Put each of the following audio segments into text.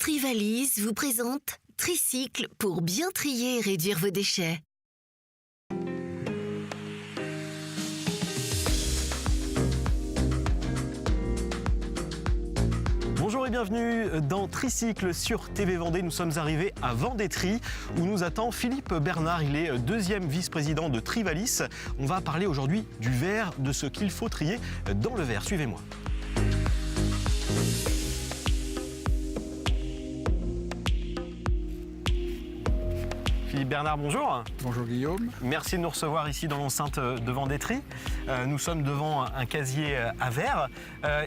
Trivalis vous présente Tricycle pour bien trier et réduire vos déchets. Bonjour et bienvenue dans Tricycle sur TV Vendée. Nous sommes arrivés à Vendétrie où nous attend Philippe Bernard. Il est deuxième vice-président de Trivalis. On va parler aujourd'hui du verre, de ce qu'il faut trier dans le verre. Suivez-moi. Philippe Bernard, bonjour. Bonjour Guillaume. Merci de nous recevoir ici dans l'enceinte de Vendétrie. Nous sommes devant un casier à verre.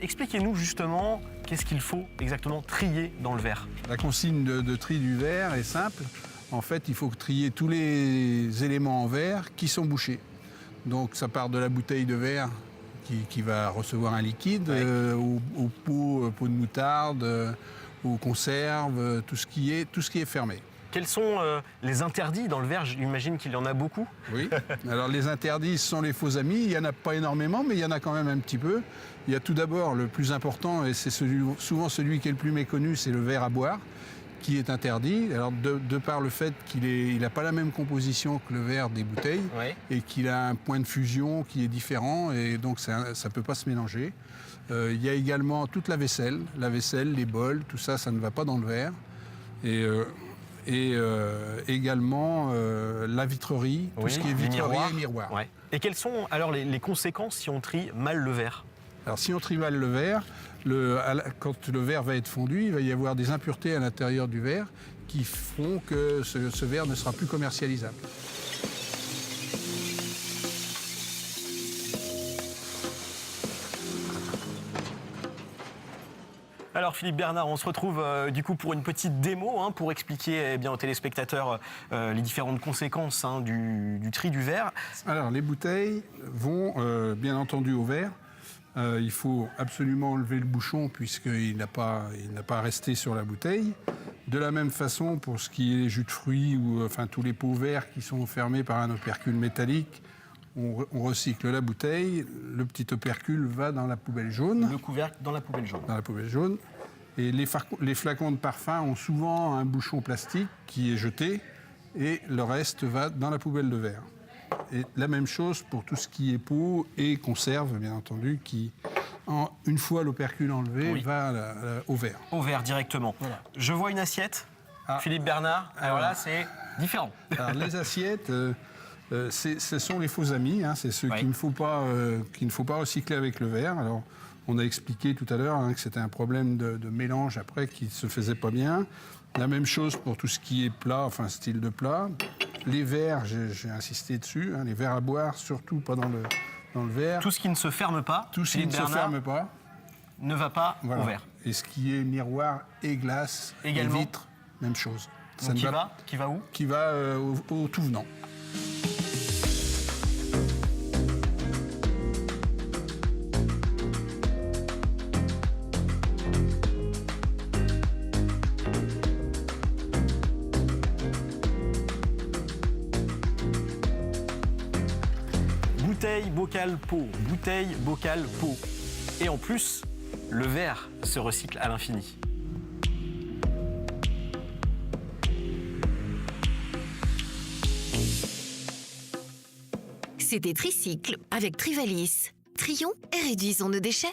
Expliquez-nous justement qu'est-ce qu'il faut exactement trier dans le verre. La consigne de tri du verre est simple. En fait, il faut trier tous les éléments en verre qui sont bouchés. Donc ça part de la bouteille de verre qui va recevoir un liquide, aux pots de moutarde, aux conserves, tout ce qui est fermé. Quels sont les interdits dans le verre? J'imagine qu'il y en a beaucoup. Oui. Alors les interdits sont les faux amis. Il n'y en a pas énormément, mais il y en a quand même un petit peu. Il y a tout d'abord le plus important, et c'est souvent celui qui est le plus méconnu, c'est le verre à boire, qui est interdit. Alors de par le fait qu'il n'a pas la même composition que le verre des bouteilles, et qu'il a un point de fusion qui est différent, et donc ça ne peut pas se mélanger. Il y a également toute la vaisselle, les bols, tout ça, ça ne va pas dans le verre. Et également la vitrerie, tout ce qui est vitrerie et miroir. Ouais. Et quelles sont alors les conséquences si on trie mal le verre? Alors si on trie mal le verre, quand le verre va être fondu, il va y avoir des impuretés à l'intérieur du verre qui font que ce verre ne sera plus commercialisable. Alors Philippe Bernard, on se retrouve du coup pour une petite démo pour expliquer aux téléspectateurs les différentes conséquences du tri du verre. Alors les bouteilles vont bien entendu au verre. Il faut absolument enlever le bouchon puisqu'il n'a pas à rester sur la bouteille. De la même façon pour ce qui est les jus de fruits ou tous les pots verts qui sont fermés par un opercule métallique. On recycle la bouteille, le petit opercule va dans la poubelle jaune. Le couvercle dans la poubelle jaune. Dans la poubelle jaune. Et les flacons de parfum ont souvent un bouchon plastique qui est jeté et le reste va dans la poubelle de verre. Et la même chose pour tout ce qui est pot et conserve, bien entendu, qui, une fois l'opercule enlevé, va au verre. Au verre directement. Voilà. Je vois une assiette, Philippe Bernard. Alors là, c'est différent. Alors, les assiettes... ce sont les faux amis, c'est ceux qu'il ne faut pas recycler avec le verre. Alors, on a expliqué tout à l'heure que c'était un problème de mélange après qui ne se faisait pas bien. La même chose pour tout ce qui est plat, style de plat. Les verres, j'ai insisté dessus, les verres à boire, surtout pas dans le verre. Tout ce qui ne se ferme pas, ne va pas au verre. Et ce qui est miroir et glace, également. Et vitre, même chose. Donc qui va où? Qui va au tout venant. Bouteille, bocal, pot. Bouteille, bocal, pot. Et en plus, le verre se recycle à l'infini. C'était Tricycle avec Trivalis. Trions et réduisons nos déchets.